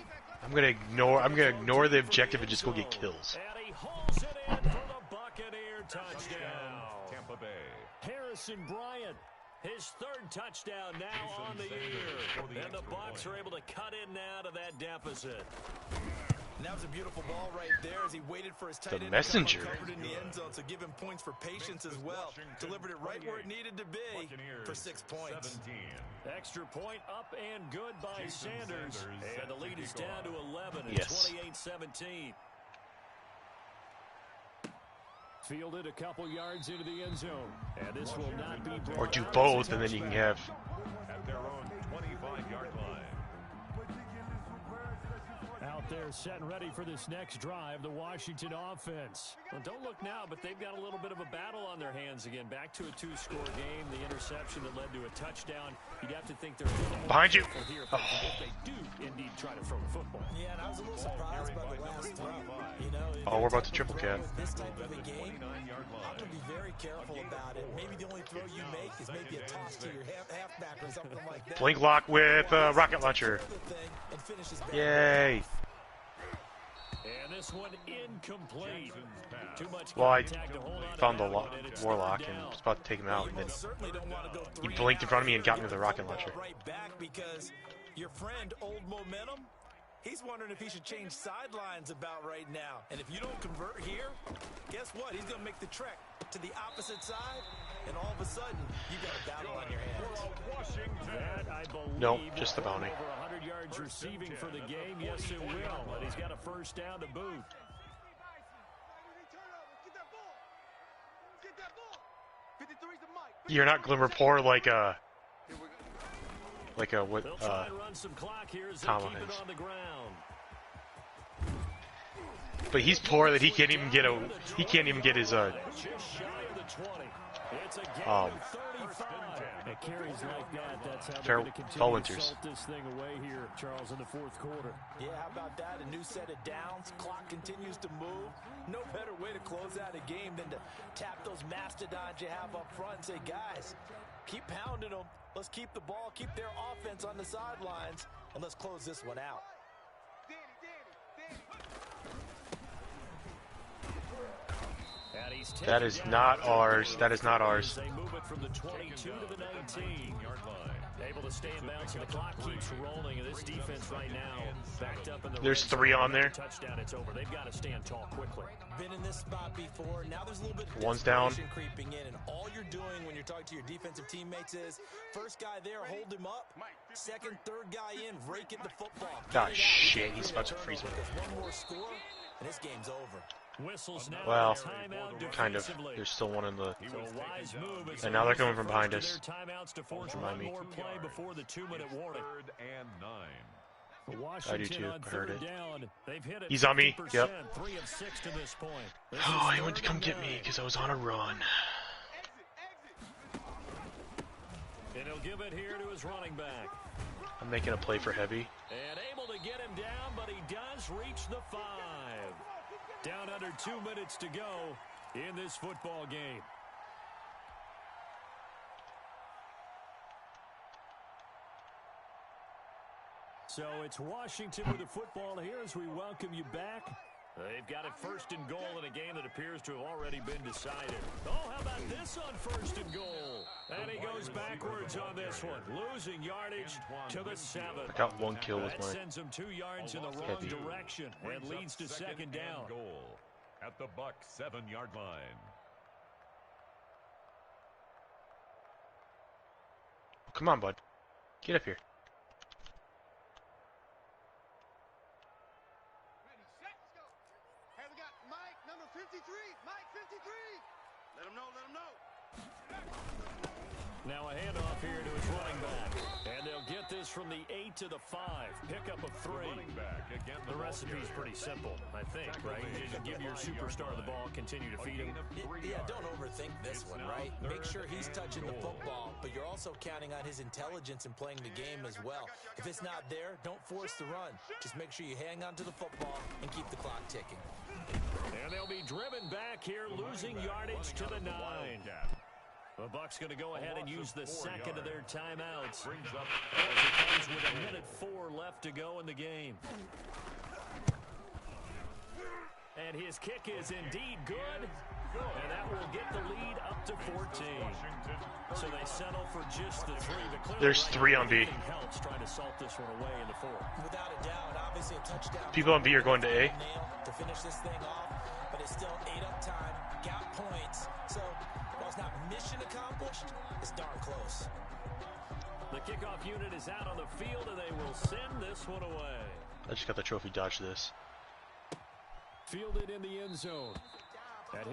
I'm gonna ignore the objective and just go get kills. And he hauls it in for the Buccaneer touchdown. Tampa Bay. Harrison Bryant His third touchdown now on the year. And the Bucs are able to cut in now to that deficit. And that was a beautiful ball right there as he waited for his tight end messenger. to come covered in the end zone, so give him points for patience as well. Delivered it right where it needed to be for 6 points. Extra point up and good by Sanders. And the lead is down to 11 at 28-17. Fielded a couple yards into the end zone. And this will not be brought Or do out both, as a and then you can touchback. have At their own 25-yard line. Out there set and ready for this next drive, the Washington offense. Well, don't look now, but they've got a little bit of a battle on their hands again. Back to a 2-score game, the interception that led to a touchdown. You'd have to think they're a little more Behind you. careful here if they do indeed try to throw the football. Yeah, and I was a little surprised by the last throw. You know, Oh, we're about to triple cat. with this type of a game, I'm going to be very careful about it. Maybe the only throw you make is maybe a toss to your halfback or something like that. blink lock with a rocket launcher. And finishes back. Yay! And this one incomplete. Too much Well, I contact to hold on to found the that one, and it's warlock third and down. was about to take him out, and then Certainly don't want to go he 3 blinked in and front of me out. and got me with a rocket launcher. Right back because your friend, Old Momentum, he's wondering if he should change sidelines about right now. And if you don't convert here, guess what? He's going to make the trek to the opposite side, and all of a sudden, you got a battle on your hands. That, I believe, Nope, just the will bounty. Over 100 yards receiving for the game. Yes, it will. And he's got a first down to boot. Get that ball. 53's the mic. You're not Glimmer poor like a what They'll try and run some clock here as they Tomlin keep it is. on the ground. but he's poor that he can't even get his Just shy of the 20. It's a game Um, of 35. It carries like that. That's how Fair- they're going to continue Fall to Winters. salt this thing away here, Charles, in the fourth quarter. Yeah, how about that? A new set of downs. Clock continues to move. No better way to close out a game than to tap those mastodons you have up front and say, guys, keep pounding them. Let's keep the ball, keep their offense on the sidelines, and let's close this one out. Danny. And he's That is not ours. That is not ours. They move it from the 22 to the 19-yard line. Able to stay in bounds, and the clock keeps rolling. And this defense right now backed up in the There's red zone. 3 on there. Touchdown, it's over. They've got to stand tall quickly. Been in this spot before. Now there's a little bit of One's down. desperation creeping in, and all you're doing when you're talking to your defensive teammates is first guy there, hold him up. Second, third guy in, rake it the football. Get it Ah, out. shit, he's about to freeze me. There's one more score, and this game's over. Whistles now. Well, timeout kind of. defensively. There's still one in the. So a wise move as And they now they're use coming the from behind first of us. their timeouts to force Remind one me. more play before the 2-minute warning. 3rd and 9. Washington too. on I heard third it. down. They've hit it. He's on me. 50%, Yep. 3 of 6 to this point. This Oh, is he went to third come and get me 9. because I was on a run. And he'll give it here to his running back. I'm making a play for heavy. And able to get him down, but he does reach the 5. Down under 2 minutes to go in this football game. So it's Washington with the football here as we welcome you back. They've got it first and goal in a game that appears to have already been decided. Oh, how about this on first and goal? And he goes backwards on this one, losing yardage to the 7. I got 1 kill with That my. sends him 2 yards in the wrong Heavy. direction and leads to second down. Goal at the Bucs 7-yard line. Come on, bud. Get up here. Ready, set, let's go. Hey, we got Mike, number 53. Mike, 53. Let him know, let him know. Now a handoff here to his running back. And they'll get this from the 8 to the 5. Pickup of 3. Running back again. The recipe's pretty simple, I think, right? You just give your superstar the ball, continue to feed him. Yeah, don't overthink this one, right? Make sure he's touching the football, but you're also counting on his intelligence in playing the game as well. If it's not there, don't force the run. Just make sure you hang on to the football and keep the clock ticking. And they'll be driven back here, losing yardage to the 9. The Bucs going to go ahead and use the second of their timeouts as it comes with 1:04 left to go in the game. And his kick is indeed good. And that will get the lead up to 14. So they settle for just the 3. But There's 3 on B. Helps trying to salt this one away in the 4th. Without a doubt, obviously a touchdown. People on B are going to A. To finish this thing off, but it's still 8 up time, got points. So while it's not mission accomplished, it's darn close. The kickoff unit is out on the field, and they will send this one away. I just got the trophy. Dodge this. Fielded in the end zone.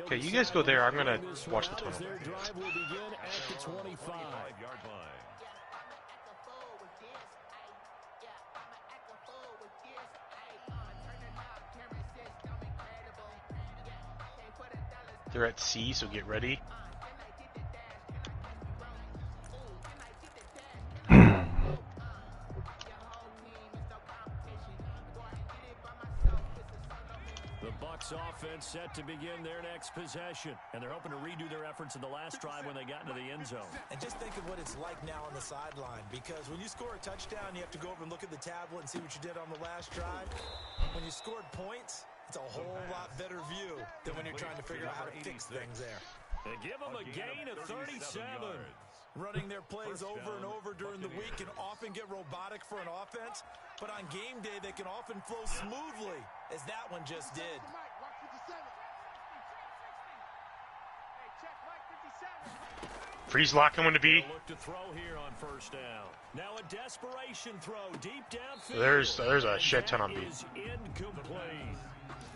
Okay, you guys go there. I'm gonna watch the tunnel. Their drive will begin at the 25-yard line. They're at C, so get ready. The Bucs offense set to begin their next possession, and they're hoping to redo their efforts in the last drive when they got into the end zone. And just think of what it's like now on the sideline, because when you score a touchdown, you have to go over and look at the tablet and see what you did on the last drive. When you scored points, it's a whole lot better view than when you're trying to figure out how to fix things there. They give them a gain of 37. Running their plays over and over during the week can often get robotic for an offense, but on game day they can often flow smoothly, as that one just did. Freeze lock coming to B. Look to throw here on first down. Now a desperation throw deep downfield. There's a shed ton on B. Is incomplete.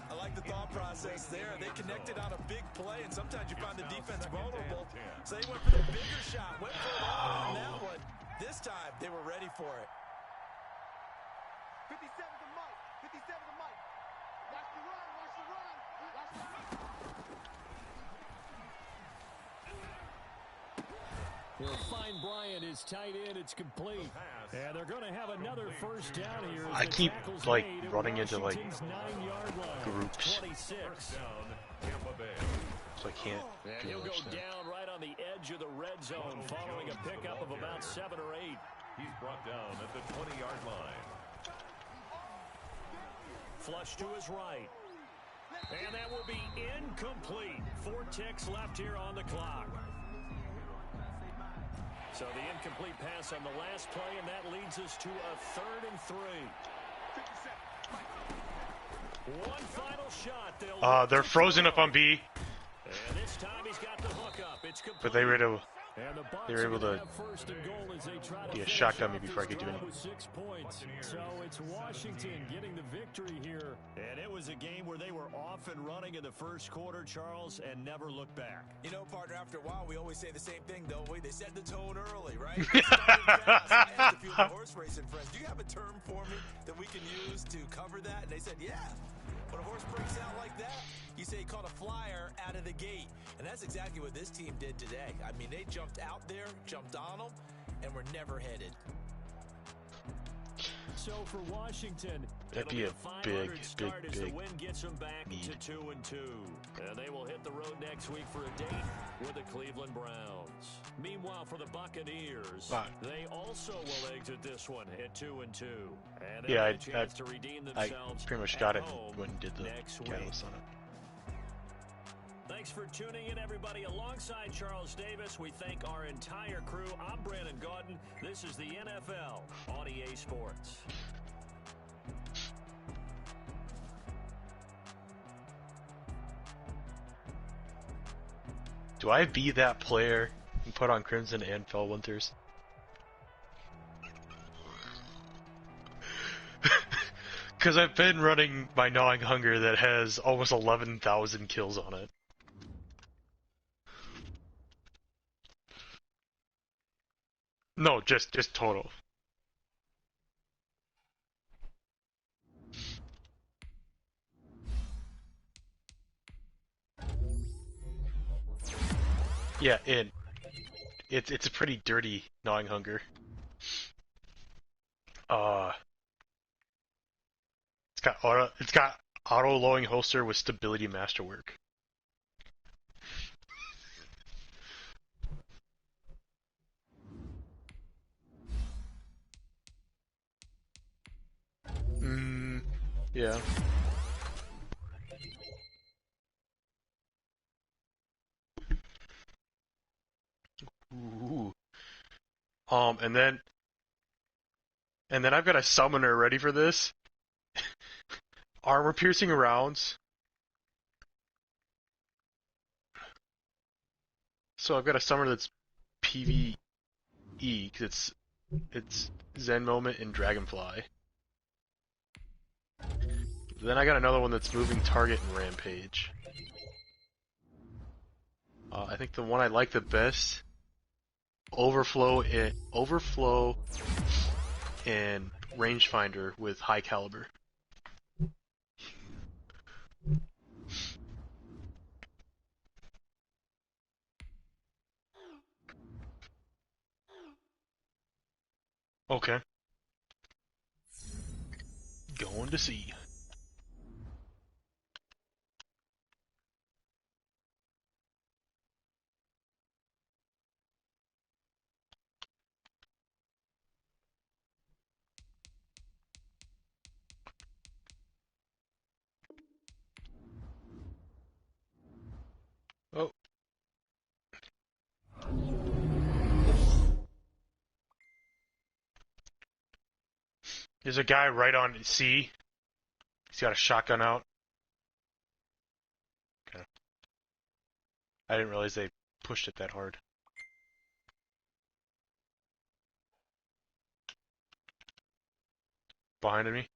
I like the thought process there. They connected on a big play, and sometimes you find the defense vulnerable. So they went for the bigger shot, went for it all on that one. This time, they were ready for it. 57 to Mike. 57 to Mike. Watch the run. Watch the run. Watch the run. He'll find Bryant, his tight end. It's complete. And they're going to have another first down here. I keep like running into like groups, 26. so I can't And do he'll go much there. down right on the edge of the red zone, following a pickup of about 7 or 8. He's brought down at the 20-yard line. Flush to his right. And that will be incomplete. 4 ticks left here on the clock. So the incomplete pass on the last play, and that leads us to a 3rd and 3. One final shot. They're frozen up on B, And this time he's got the hook up. It's complete. but they were able to to get a shotgun me before I could do anything. 6 points. So it's Washington getting the victory here. And it was a game where they were off and running in the first quarter, Charles, and never looked back. You know, partner, after a while, we always say the same thing, don't we? They set the tone early, right? They started fast. I asked a few of my horse racing friends, do you have a term for me that we can use to cover that? And they said, yeah. When a horse breaks out like that, you say he caught a flyer out of the gate. And that's exactly what this team did today. I mean, they jumped out there, jumped on them, and were never headed. So for Washington, That'd be a big, big, as the big win gets them back need. to 2-2. And they will hit the road next week for a date with the Cleveland Browns. Meanwhile, for the Buccaneers, they also will exit this one at 2-2. And they Yeah, have a chance to redeem I themselves pretty much at got it home when did the next week. catalyst on it. Thanks for tuning in, everybody. Alongside Charles Davis, we thank our entire crew. I'm Brandon Gaudin. This is the NFL on EA Sports. Do I be that player and put on Crimson and Fell Winters? Because I've been running my Gnawing Hunger that has almost 11,000 kills on it. No, just total. Yeah, and it's a pretty dirty Gnawing Hunger. It's got auto lowering holster with stability masterwork. Yeah. And then I've got a summoner ready for this. Armor piercing rounds. So I've got a summoner that's PvE because it's Zen Moment and Dragonfly. Then I got another one that's moving target and Rampage. I think the one I like the best, Overflow and Rangefinder with high caliber. Okay. Going to see. Oh. There's a guy right on C. He's got a shotgun out. Okay. I didn't realize they pushed it that hard. Behind me.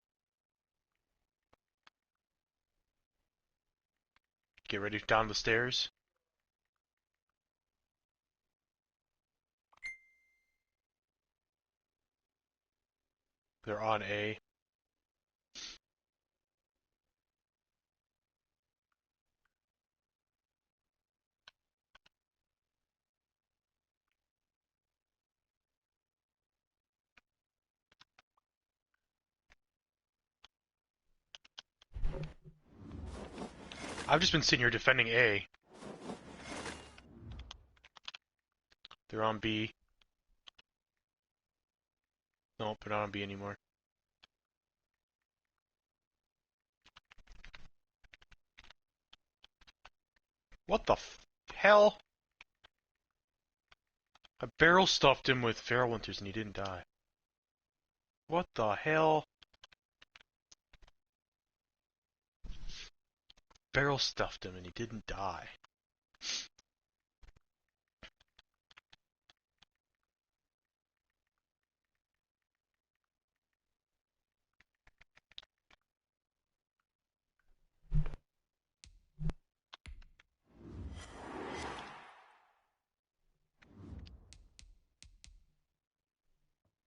Get ready down the stairs. They're on A. I've just been sitting here defending A. They're on B. Nope, they're not on B anymore. What the hell? I barrel stuffed him with Feral Winters and he didn't die. What the hell? Barrel stuffed him and he didn't die.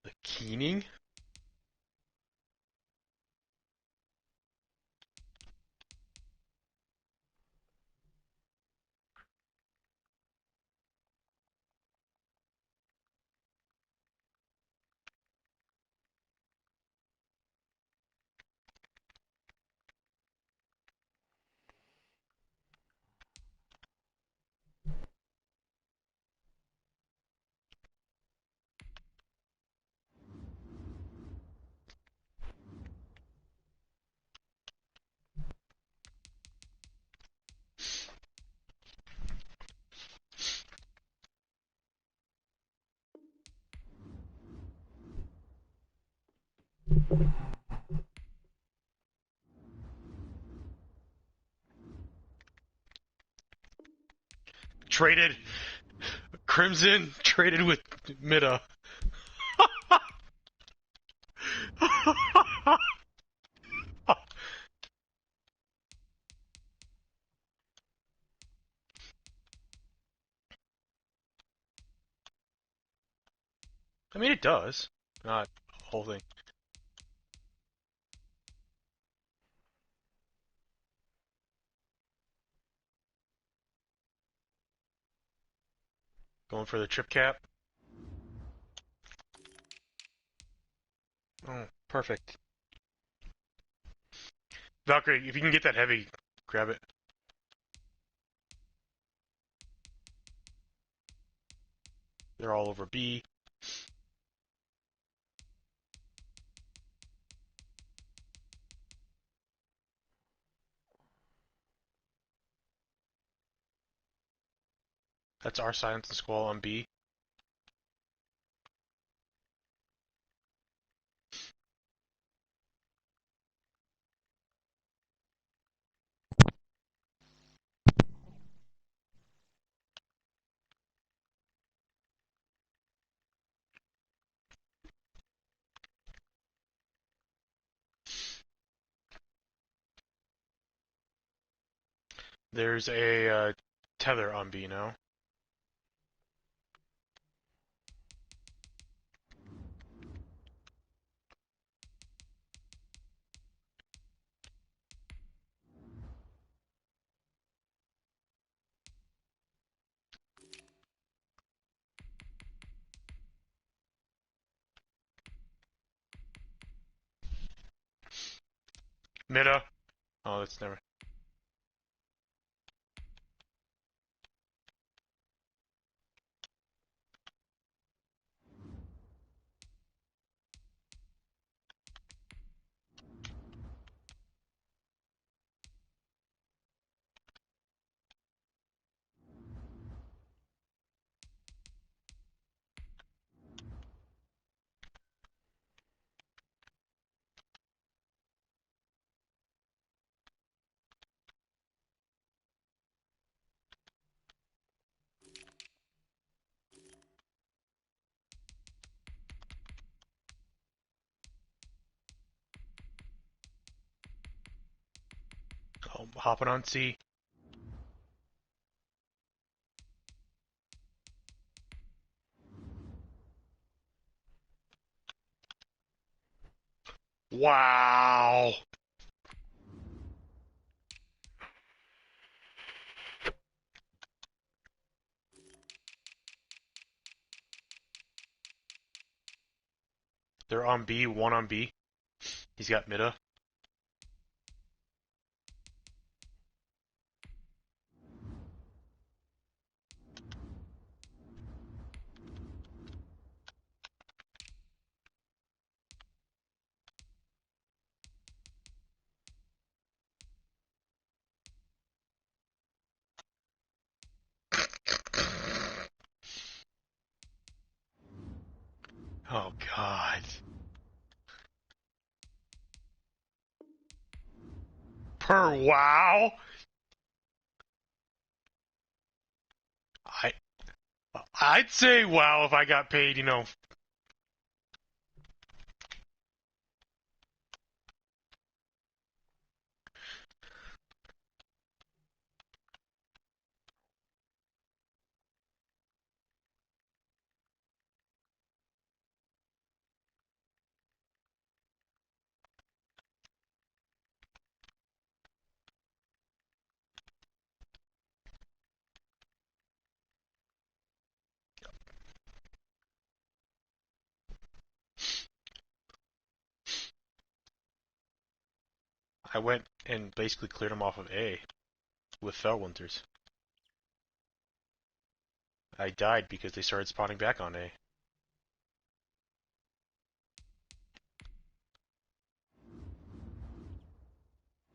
The Keening? Traded. Crimson traded with Mida. I mean, it does. Not the whole thing. Going for the trip cap. Oh, perfect. Valkyrie, if you can get that heavy, grab it. They're all over B. That's our Silence and Squall on B. There's a tether on B now. Mida. Oh, that's never. Oh, hopping on C. Wow. They're on B, one on B. He's got Mida. Oh, God. Per wow? I, I'd say wow if I got paid, 'Cause I went and basically cleared him off of A with Fellwinters. I died because they started spawning back on A.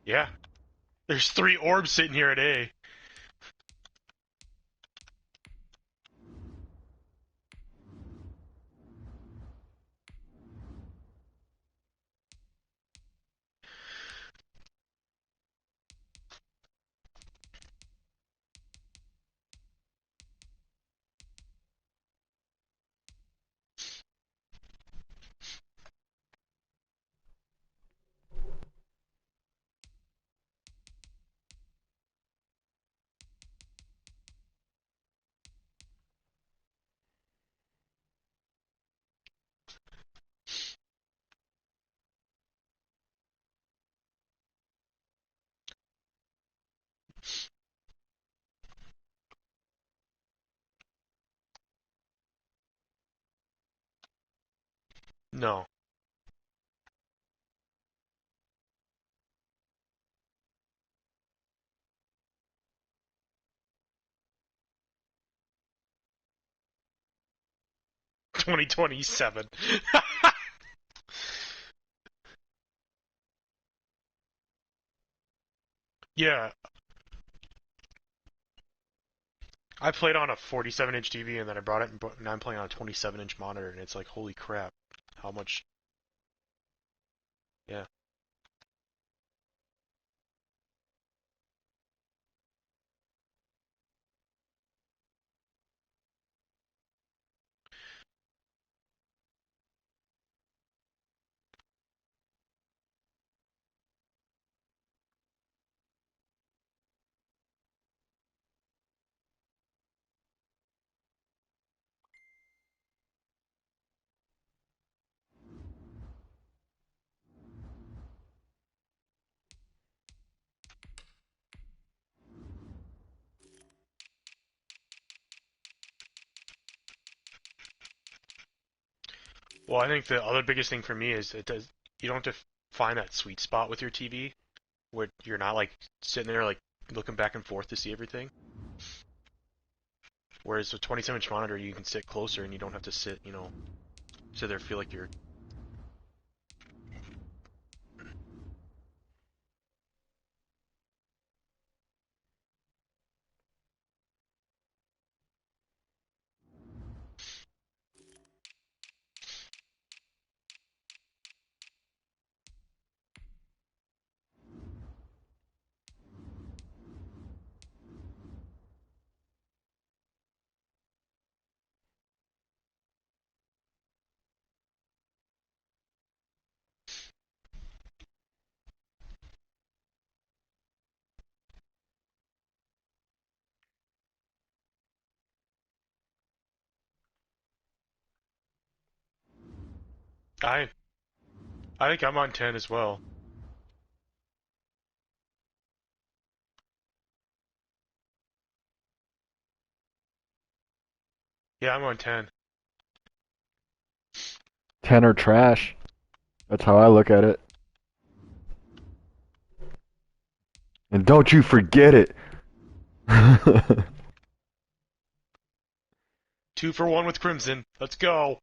Yeah. There's 3 orbs sitting here at A. No. 2027. Yeah. I played on a 47-inch TV and then I brought it and now I'm playing on a 27-inch monitor and it's like, holy crap. How much? Yeah. Well, I think the other biggest thing for me is you don't have to find that sweet spot with your TV where you're not like sitting there like looking back and forth to see everything. Whereas with 27-inch monitor, you can sit closer and you don't have to sit, sit there feel like you're. I I think I'm on 10 as well. Yeah, I'm on 10. 10 or trash. That's how I look at it. And don't you forget it. 2 for 1 with Crimson. Let's go.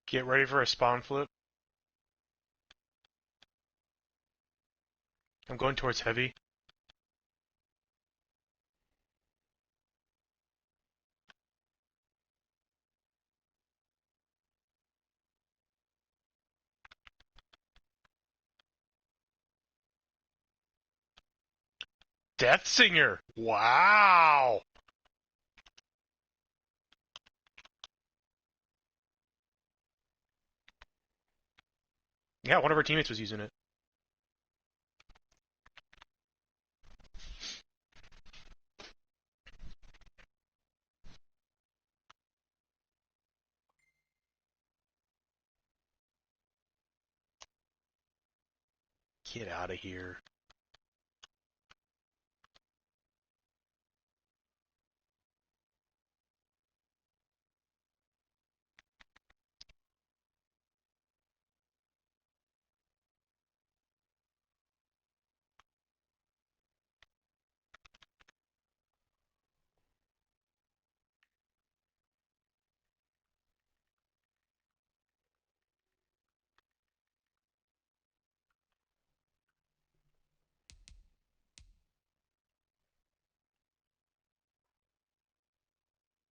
Get ready for a spawn flip. I'm going towards heavy. Death Singer. Wow. Yeah, one of our teammates was using it. Get out of here.